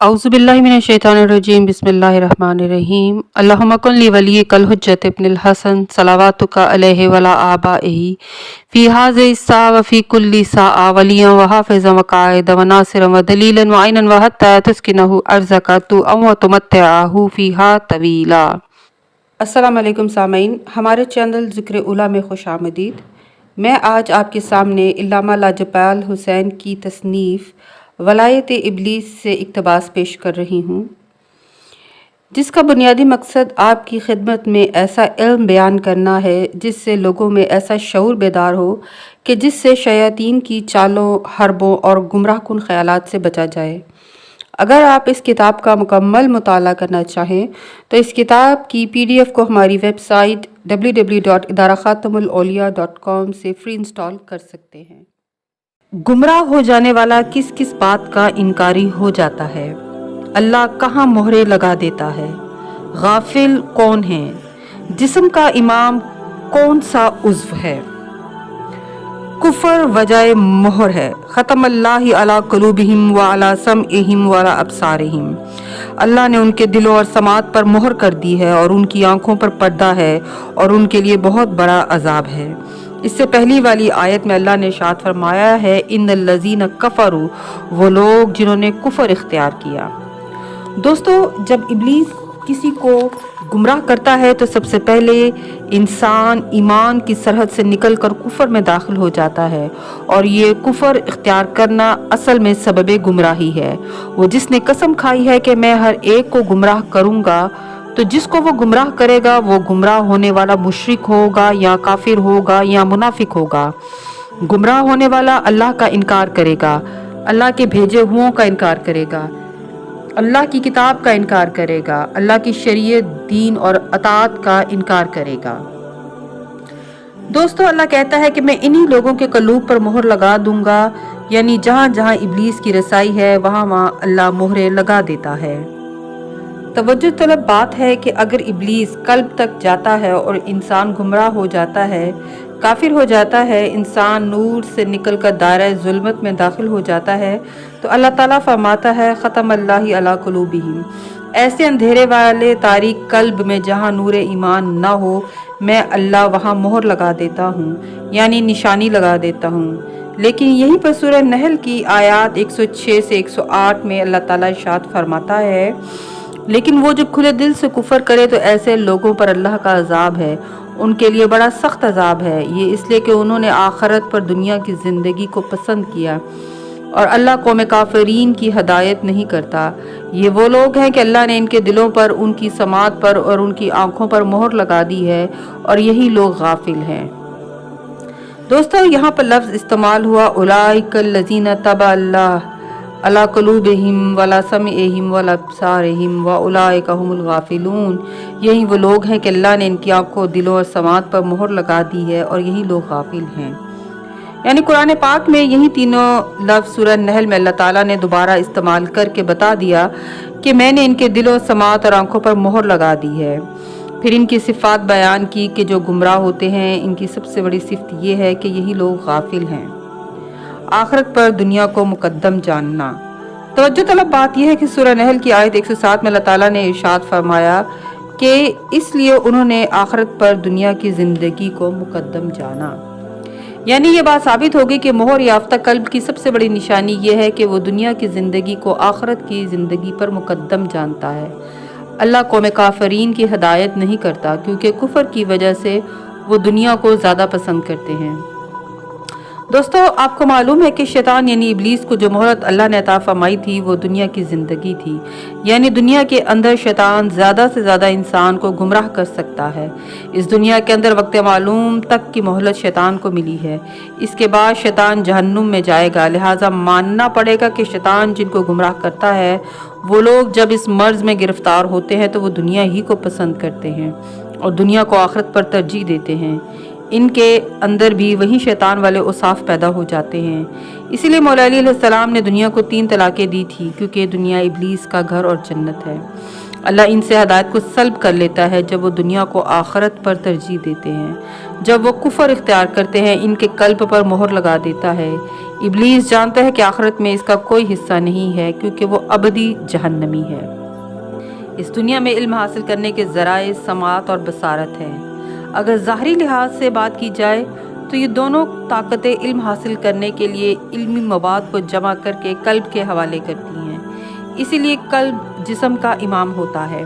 औज़ुबिल्लाहि मिनश्शैतानिर्रजीम बिस्मिल्लाहिर्रहमानिर्रहीम अल्लाहुम्मा कुल्लि वलिय्यिकल हुज्जत इब्निल हसन सलावातुका अलैहि वला आबाइही फ़ी हाज़िहि स्सा व फ़ी कुल्लि साआ वलिय्यन व हाफ़िज़न व क़ाइदन व नासिरन व दलीलन व ऐनन व हत्ता तुस्किनहु अर्ज़का व तुमत्तिअहु फ़ीहा तवीला। अस्सलामु अलैकुम सामीन, हमारे चैनल ज़िक्र उला में खुश आमदीद। मैं आज आपके सामने इल्लामा लाजपाल हुसैन की तसनीफ़ वलायत इब्लीस से इक़्तिबास पेश कर रही हूँ, जिसका बुनियादी मकसद आपकी खिदमत में ऐसा इल्म बयान करना है जिससे लोगों में ऐसा शऊर बेदार हो कि जिससे शयातीन की चालों, हरबों और गुमराहकुन ख़यालात से बचा जाए। अगर आप इस किताब का मुकम्मल मुताला करना चाहें तो इस किताब की PDF को हमारी वेबसाइट www.idarakhatamulauliya.com से फ्री इंस्टॉल कर सकते हैं। गुमराह हो जाने वाला किस किस बात का इनकारी हो जाता है? अल्लाह कहाँ मोहरे लगा देता है? गाफिल कौन है? जिस्म का इमाम कौन सा उज़्व है? कुफर वजह मोहर है। ख़तमल्लाहि अला क़ुलूबिहिम व अला समइहिम व अला अब्सारिहिम। अल्लाह ने उनके दिलों और समात पर मोहर कर दी है और उनकी आंखों पर पर्दा है और उनके लिए बहुत बड़ा अजाब है। इससे पहली वाली आयत में अल्लाह ने इरशाद फरमाया है, इन्नल्लज़ीना कफ़रू, वो लोग जिन्होंने कुफर इख्तियार किया। दोस्तों, जब इब्लीस किसी को गुमराह करता है तो सबसे पहले इंसान ईमान की सरहद से निकलकर कुफर में दाखिल हो जाता है और ये कुफर इख्तियार करना असल में सबबे गुमराही है। वो जिसने कसम खाई है कि मैं हर एक को गुमराह करूँगा, तो जिसको वो गुमराह करेगा वो गुमराह होने वाला मुशरिक होगा या काफिर होगा या मुनाफिक होगा। गुमराह होने वाला अल्लाह का इनकार करेगा, अल्लाह के भेजे हुओं का इनकार करेगा, अल्लाह की किताब का इनकार करेगा, अल्लाह की शरीयत, दीन और अताअत का इनकार करेगा। दोस्तों, अल्लाह कहता है कि मैं इन्हीं लोगों के कलूब पर मोहर लगा दूंगा, यानी जहां जहां इब्लीस की रसाई है वहां वहां अल्लाह मोहरे लगा देता है। तवज्जो तलब बात है कि अगर इब्लीस कल्ब तक जाता है और इंसान गुमराह हो जाता है, काफिर हो जाता है, इंसान नूर से निकलकर दायरा जुल्मत में दाखिल हो जाता है, तो अल्लाह ताला फरमाता है ख़तमल्लाहि अला क़ुलूबिहिम। ऐसे अंधेरे वाले तारीक कल्ब में जहाँ नूर ईमान ना हो, मैं अल्लाह वहाँ मोहर लगा देता हूँ, यानी निशानी लगा देता हूँ। लेकिन यहीं पर सूरह नहल की आयत 106 से 108 में अल्लाह ताला इरशाद फरमाता है, लेकिन वो जो खुले दिल से कुफर करे तो ऐसे लोगों पर अल्लाह का अजाब है, उनके लिए बड़ा सख्त अजाब है। ये इसलिए कि उन्होंने आखिरत पर दुनिया की ज़िंदगी को पसंद किया और अल्लाह कौम काफिरीन की हदायत नहीं करता। ये वो लोग हैं कि अल्लाह ने इनके दिलों पर, उनकी समात पर और उनकी आँखों पर मोहर लगा दी है और यही लोग गाफिल हैं। दोस्तों, यहाँ पर लफ्ज़ इस्तेमाल हुआ उलाइकल्लज़ीना तबा अल्लाह अला क़ुलूबिहिम वला समइहिम वला अब्सारिहिम व उलाइका हुमुल गाफिलून। यही वो लोग हैं कि अल्लाह ने इनकी आंखों, दिलों और समात पर मोहर लगा दी है और यही लोग गाफिल हैं। यानी कुरान पाक में यही तीनों लफ्ज़ सूरह नहल में अल्लाह ताला ने दोबारा इस्तेमाल करके बता दिया कि मैंने इनके दिलों, समात और आंखों पर मोहर लगा दी है। फिर इनकी सिफ़ात बयान की कि जो गुमराह होते हैं, इनकी सबसे बड़ी सिफ़त ये है कि यही लोग गाफिल हैं। आखिरत पर दुनिया को मुकद्दम जानना। तवज्जो तलब बात यह है कि सूरह नहल की आयत 107 में अल्लाह ताला ने इरशाद फरमाया कि इसलिए उन्होंने आखिरत पर दुनिया की ज़िंदगी को मुकद्दम जाना। यानी ये बात साबित होगी कि मोहर याफ्ता कल्ब की सबसे बड़ी निशानी ये है कि वो दुनिया की ज़िंदगी को आखिरत की ज़िंदगी पर मुकद्दम जानता है। अल्लाह कौम काफिरीन की हदायत नहीं करता, क्योंकि कुफर की वजह से वो दुनिया को ज़्यादा पसंद करते हैं। दोस्तों, आपको मालूम है कि शैतान यानी इब्लीस को जो मोहलत अल्लाह ने अता फरमाई थी वो दुनिया की ज़िंदगी थी। यानी दुनिया के अंदर शैतान ज़्यादा से ज़्यादा इंसान को गुमराह कर सकता है। इस दुनिया के अंदर वक्त मालूम तक की मोहलत शैतान को मिली है। इसके बाद शैतान जहन्नुम में जाएगा। लिहाजा मानना पड़ेगा कि शैतान जिनको गुमराह करता है वो लोग जब इस मर्ज़ में गिरफ्तार होते हैं तो वो दुनिया ही को पसंद करते हैं और दुनिया को आखिरत पर तरजीह देते हैं। इनके अंदर भी वही शैतान वाले औसाफ पैदा हो जाते हैं। इसीलिए मौला अली अलैहिस्सलाम ने दुनिया को 3 तलाक़ें दी थी, क्योंकि दुनिया इब्लीस का घर और जन्नत है। अल्लाह इनसे हदायत को सल्ब कर लेता है जब वो दुनिया को आखिरत पर तरजीह देते हैं। जब वो कुफर इख्तियार करते हैं, इनके कल्ब पर मोहर लगा देता है। इब्लीस जानता है कि आखिरत में इसका कोई हिस्सा नहीं है क्योंकि वो अबदी जहन्नमी है। इस दुनिया में इल्म हासिल करने के ज़राए समात और बसारत हैं। अगर ज़ाहरी लिहाज से बात की जाए तो ये दोनों ताकतें इल्म हासिल करने के लिए इल्मी मवाद को जमा करके कल्ब के हवाले करती हैं। इसीलिए कल्ब जिस्म का इमाम होता है।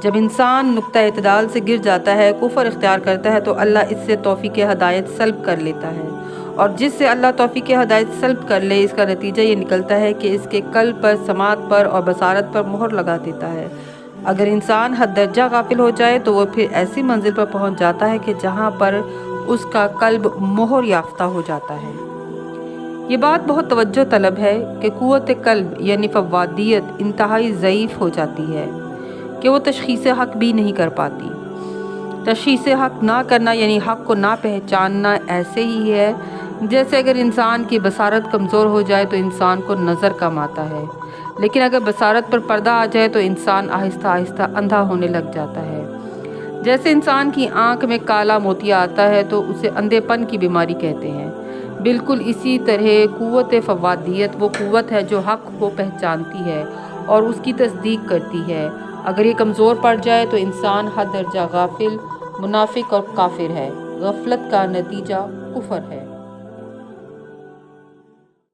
जब इंसान नुक्ता इतदाल से गिर जाता है, कुफर इख्तियार करता है, तो अल्लाह इससे तौफीक हदायत सल्ब कर लेता है, और जिससे अल्लाह तौफीक हदायत सल्ब कर ले, इसका नतीजा ये निकलता है कि इसके कल्ब पर, समात पर और बसारत पर मोहर लगा देता है। अगर इंसान हद दर्जा गाफिल हो जाए तो वो फिर ऐसी मंजिल पर पहुंच जाता है कि जहां पर उसका कल्ब मोहर याफ्ता हो जाता है। ये बात बहुत तवज्जो तलब है कि कुव्वत कल्ब यानी फवादियत इंतहाई ज़ईफ़ हो जाती है कि वो तशख़ीस हक़ भी नहीं कर पाती। तशख़ीस हक़ ना करना यानी हक़ को ना पहचानना ऐसे ही है जैसे अगर इंसान की बसारत कमज़ोर हो जाए तो इंसान को नज़र कम आता है, लेकिन अगर बसारत पर पर्दा आ जाए तो इंसान आहिस्ता आहिस्ता अंधा होने लग जाता है। जैसे इंसान की आँख में काला मोतिया आता है तो उसे अंधेपन की बीमारी कहते हैं। बिल्कुल इसी तरह कुव्वत फवादियत वो कुव्वत है जो हक़ को पहचानती है और उसकी तस्दीक करती है। अगर ये कमज़ोर पड़ जाए तो इंसान हद दर्जा गाफिल, मुनाफिक और काफिर है। गफलत का नतीजा कुफर है।